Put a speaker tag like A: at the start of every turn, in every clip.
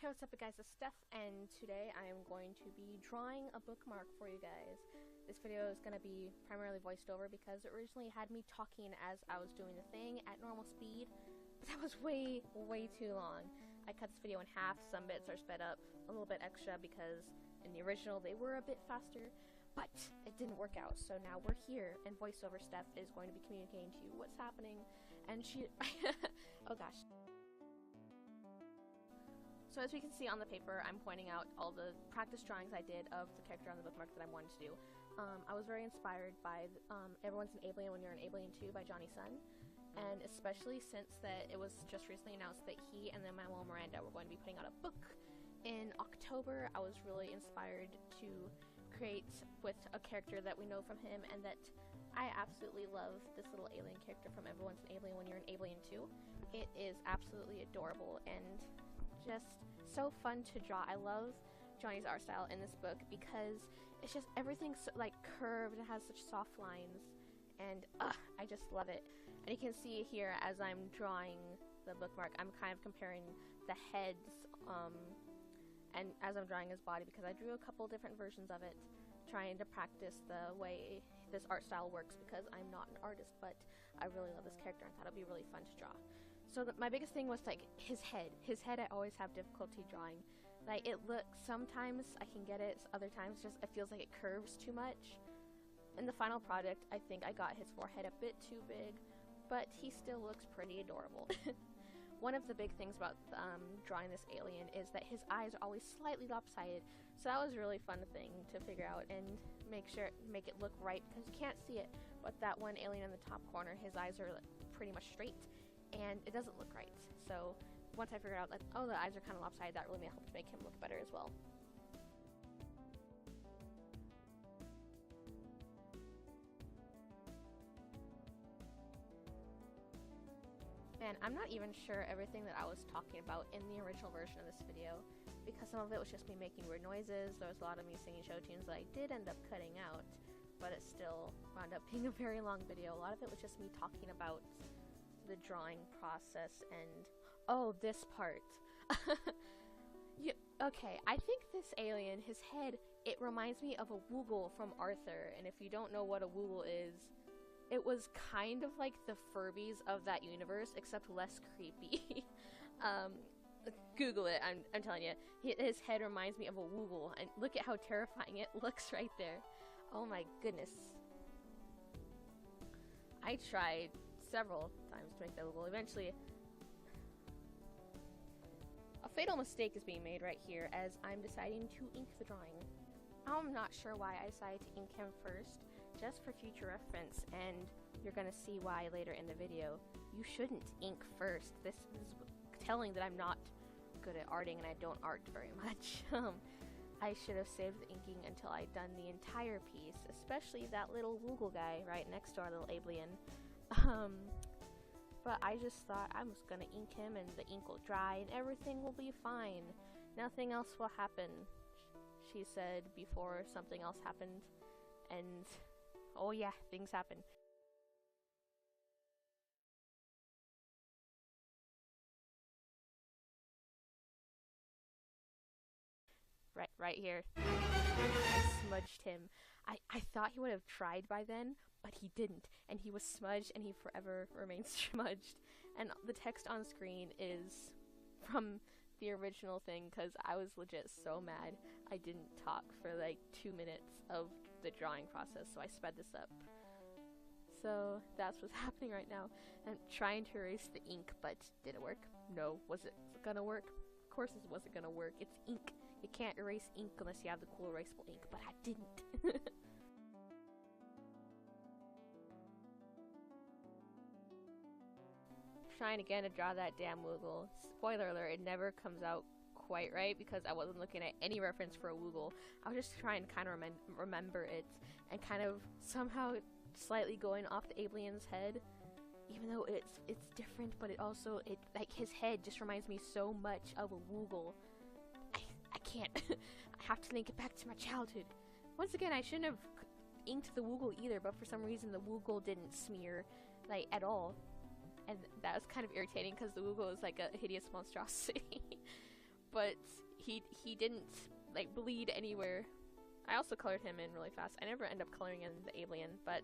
A: Hey, what's up guys, it's Steph, and today I am going to be drawing a bookmark for you guys. This video is going to be primarily voiced over because it originally had me talking as I was doing the thing at normal speed, but that was way too long. I cut this video in half. Some bits are sped up a little bit extra because in the original they were a bit faster, but it didn't work out, so now we're here, and voiceover Steph is going to be communicating to you what's happening, and she oh gosh. So as we can see on the paper, I'm pointing out all the practice drawings I did of the character on the bookmark that I wanted to do. I was very inspired by Everyone's an Alien When You're an Alien Too by Johnny Sun, and especially since that it was just recently announced that he and then Manuel Miranda were going to be putting out a book in October. I was really inspired to create with a character that we know from him and that I absolutely love, this little alien character from Everyone's an Alien When You're an Alien Too. It is absolutely adorable and just so fun to draw. I love Johnny's art style in this book because it's just everything's so, like curved and has such soft lines, and I just love it. And you can see here as I'm drawing the bookmark, I'm kind of comparing the heads and as I'm drawing his body because I drew a couple different versions of it, trying to practice the way this art style works because I'm not an artist, but I really love this character and thought it'd be really fun to draw. So my biggest thing was like his head. His head I always have difficulty drawing. Like it looks, sometimes I can get it, other times just it feels like it curves too much. In the final product, I think I got his forehead a bit too big, but he still looks pretty adorable. One of the big things about drawing this alien is that his eyes are always slightly lopsided, so that was a really fun thing to figure out and make it look right because you can't see it, but that one alien in the top corner, his eyes are like, pretty much straight, and it doesn't look right. So once I figured out that, oh, the eyes are kind of lopsided, that really helped make him look better as well. And I'm not even sure everything that I was talking about in the original version of this video, because some of it was just me making weird noises. There was a lot of me singing show tunes that I did end up cutting out, but it still wound up being a very long video. A lot of it was just me talking about the drawing process and, oh, this part. Okay, I think this alien, his head, it reminds me of a Woogle from Arthur, and if you don't know what a Woogle is, it was kind of like the Furbies of that universe, except less creepy. Google it, I'm telling you. His head reminds me of a Woogle, and look at how terrifying it looks right there. Oh my goodness. I tried several times to make that Woogle. Eventually, a fatal mistake is being made right here as I'm deciding to ink the drawing. I'm not sure why I decided to ink him first, just for future reference, and you're gonna see why later in the video. You shouldn't ink first. This is telling that I'm not good at arting and I don't art very much. I should have saved the inking until I'd done the entire piece, especially that little Woogle guy right next to our little alien. But I just thought I was gonna ink him and the ink will dry and everything will be fine. Nothing else will happen, she said before something else happened, and oh yeah, things happen. Right here. I smudged him. I thought he would have tried by then, but he didn't, and he was smudged and he forever remains smudged. And the text on screen is from the original thing because I was legit so mad I didn't talk for like 2 minutes of the drawing process, so I sped this up. So that's what's happening right now. I'm trying to erase the ink, but did it work? No. Was it gonna work? Of course it wasn't gonna work. It's ink. You can't erase ink unless you have the cool erasable ink, but I didn't. Trying again to draw that damn Woogle. Spoiler alert, it never comes out quite right because I wasn't looking at any reference for a Woogle. I was just trying to kind of remember it and kind of somehow slightly going off the alien's head, even though it's different, but it also, like his head just reminds me so much of a Woogle. I can't. I have to link it back to my childhood. Once again, I shouldn't have inked the Woogle either, but for some reason the Woogle didn't smear like at all. And that was kind of irritating because the Woogle is like a hideous monstrosity. But he didn't like bleed anywhere. I also colored him in really fast. I never end up coloring in the alien, but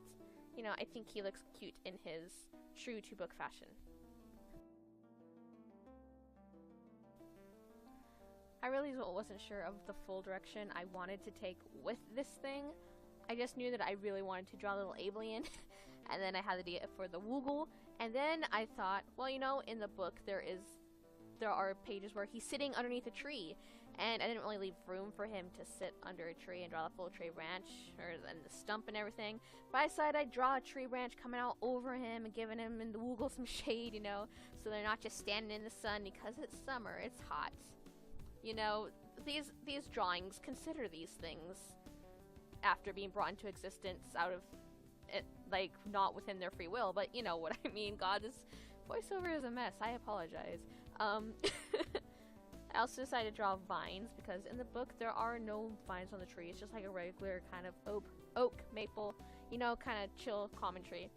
A: you know, I think he looks cute in his true to book fashion. I really wasn't sure of the full direction I wanted to take with this thing. I just knew that I really wanted to draw a little alien, and then I had the idea for the Woogle, and then I thought, well, you know, in the book there are pages where he's sitting underneath a tree, and I didn't really leave room for him to sit under a tree and draw the full tree branch, and the stump and everything. But I decided I'd draw a tree branch coming out over him and giving him and the Woogle some shade, you know, so they're not just standing in the sun because it's summer, it's hot. You know, these drawings consider these things after being brought into existence out of it, like, not within their free will, but you know what I mean. God, this voiceover is a mess. I apologize. I also decided to draw vines because in the book there are no vines on the tree. It's just like a regular kind of oak, maple, you know, kind of chill, common tree.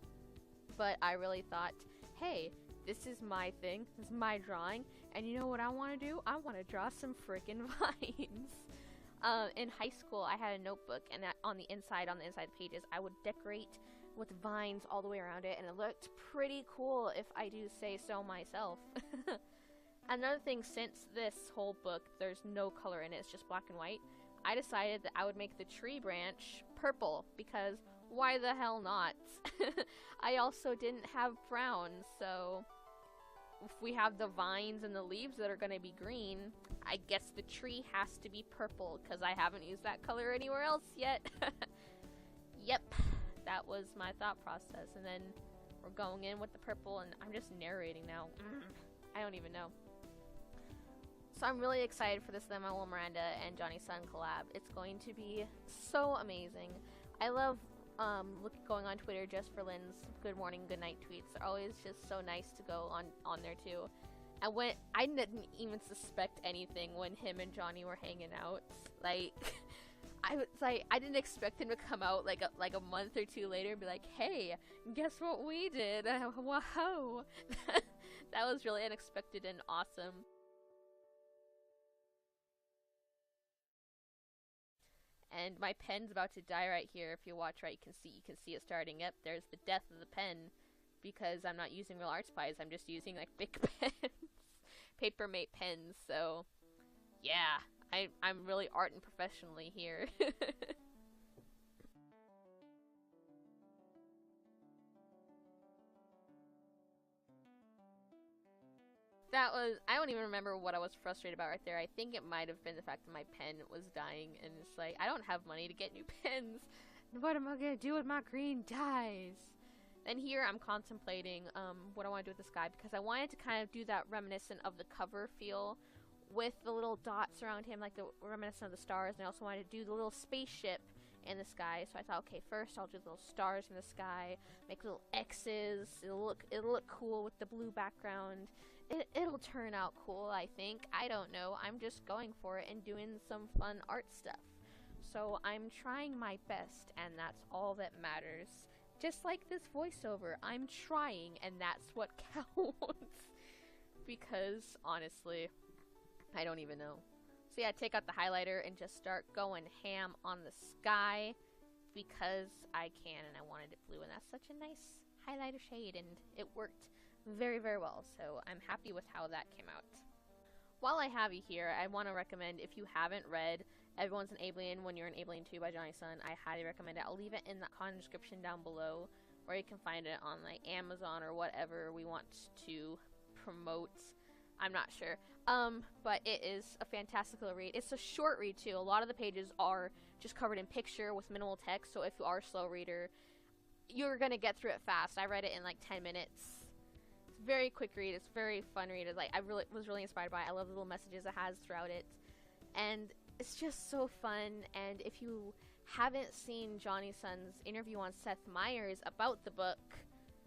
A: But I really thought, hey, this is my thing, this is my drawing, and you know what I want to do? I want to draw some freaking vines. In high school, I had a notebook, and on the inside pages, I would decorate with vines all the way around it, and it looked pretty cool, if I do say so myself. Another thing, since this whole book, there's no color in it, it's just black and white, I decided that I would make the tree branch purple, because why the hell not? I also didn't have brown, so if we have the vines and the leaves that are going to be green, I guess the tree has to be purple, because I haven't used that color anywhere else yet. Yep, that was my thought process, and then we're going in with the purple, and I'm just narrating now. I don't even know. So I'm really excited for this Lin-Manuel Miranda and Johnny Sun collab. It's going to be so amazing. I love going on Twitter just for Lynn's good morning, good night tweets. They're always just so nice to go on there too. And when I didn't even suspect anything when him and Johnny were hanging out, like I didn't expect him to come out like a month or two later and be like, hey, guess what we did? Wow. That was really unexpected and awesome. And my pen's about to die right here. If you watch right, you can see it starting up. There's the death of the pen, because I'm not using real art supplies. I'm just using like big pens, Papermate pens. So yeah, I'm really art and professionally here. I don't even remember what I was frustrated about right there. I think it might have been the fact that my pen was dying, and it's like, I don't have money to get new pens. What am I gonna do when my green dies? And here I'm contemplating what I want to do with this guy, because I wanted to kind of do that reminiscent of the cover feel with the little dots around him, like the reminiscent of the stars, and I also wanted to do the little spaceship in the sky. So I thought, okay, first I'll do the little stars in the sky, make little X's. It'll look cool with the blue background. It'll turn out cool, I think. I don't know. I'm just going for it and doing some fun art stuff. So I'm trying my best, and that's all that matters. Just like this voiceover, I'm trying, and that's what counts. Because, honestly, I don't even know. So yeah, take out the highlighter and just start going ham on the sky, because I can, and I wanted it blue, and that's such a nice highlighter shade, and it worked very, very well, so I'm happy with how that came out. While I have you here, I want to recommend, if you haven't read Everyone's an Alien When You're an Alien Too by Johnny Sun, I highly recommend it. I'll leave it in the content description down below, or you can find it on like Amazon or whatever we want to promote. I'm not sure. But it is a fantastical read. It's a short read too. A lot of the pages are just covered in picture with minimal text, so if you are a slow reader, you're gonna get through it fast. I read it in like 10 minutes. Very quick read. It's very fun read. Like, I was really inspired by it. I love the little messages it has throughout it, and it's just so fun. And if you haven't seen Johnny Sun's interview on Seth Meyers about the book,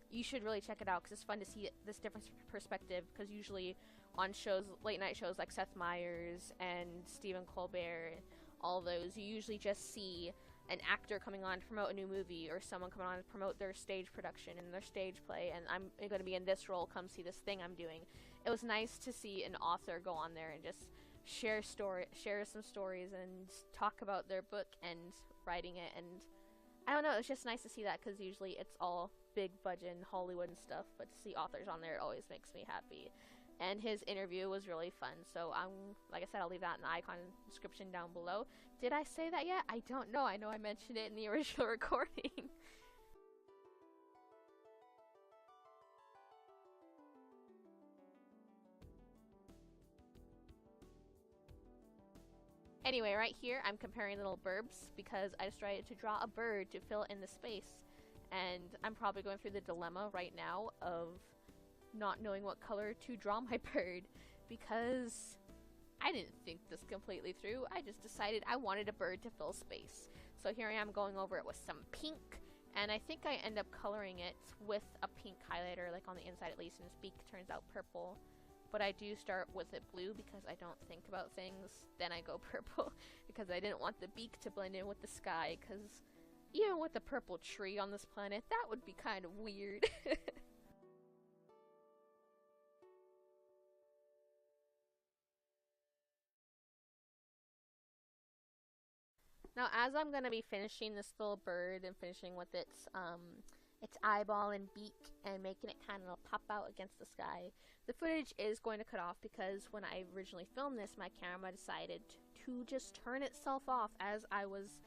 A: you should really check it out, because it's fun to see this different perspective, because usually on shows, late night shows like Seth Meyers and Stephen Colbert, all those, you usually just see an actor coming on to promote a new movie, or someone coming on to promote their stage production and their stage play, and I'm going to be in this role, come see this thing I'm doing. It was nice to see an author go on there and just share some stories and talk about their book and writing it. And I don't know, it's just nice to see that, because usually it's all big budget and Hollywood and stuff, but to see authors on there, it always makes me happy. And his interview was really fun, so like I said, I'll leave that in the icon description down below. Did I say that yet? I don't know. I know I mentioned it in the original recording. Anyway, right here, I'm comparing little burbs because I decided to draw a bird to fill in the space. And I'm probably going through the dilemma right now of not knowing what color to draw my bird, because I didn't think this completely through. I just decided I wanted a bird to fill space. So here I am going over it with some pink, and I think I end up coloring it with a pink highlighter, like on the inside at least, and his beak turns out purple. But I do start with it blue because I don't think about things. Then I go purple because I didn't want the beak to blend in with the sky, because even with the purple tree on this planet, that would be kind of weird. Now, as I'm going to be finishing this little bird and finishing with its eyeball and beak and making it kind of pop out against the sky, the footage is going to cut off because when I originally filmed this, my camera decided to just turn itself off as I was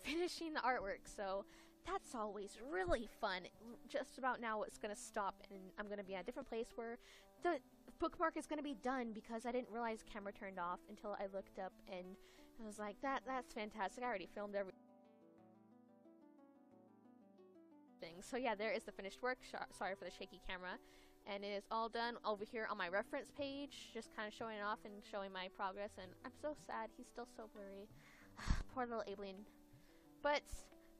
A: finishing the artwork. So that's always really fun. Just about now it's going to stop, and I'm going to be at a different place where the bookmark is going to be done, because I didn't realize the camera turned off until I looked up, and I was like, that's fantastic. I already filmed everything. So yeah, there is the finished work. Sorry for the shaky camera. And it is all done over here on my reference page, just kind of showing it off and showing my progress. And I'm so sad. He's still so blurry. Poor little alien. But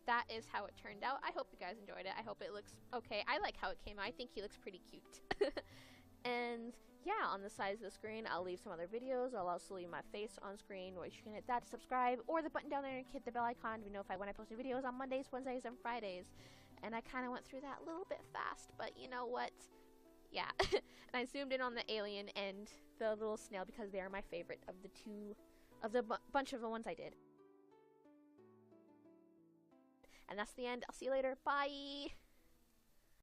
A: that is how it turned out. I hope you guys enjoyed it. I hope it looks okay. I like how it came out. I think he looks pretty cute. And yeah, on the sides of the screen, I'll leave some other videos. I'll also leave my face on screen, where you can hit that to subscribe, or the button down there and hit the bell icon to notify when I post new videos on Mondays, Wednesdays, and Fridays. And I kind of went through that a little bit fast, but you know what? Yeah. And I zoomed in on the alien and the little snail because they are my favorite of the bunch of the ones I did. And that's the end. I'll see you later. Bye!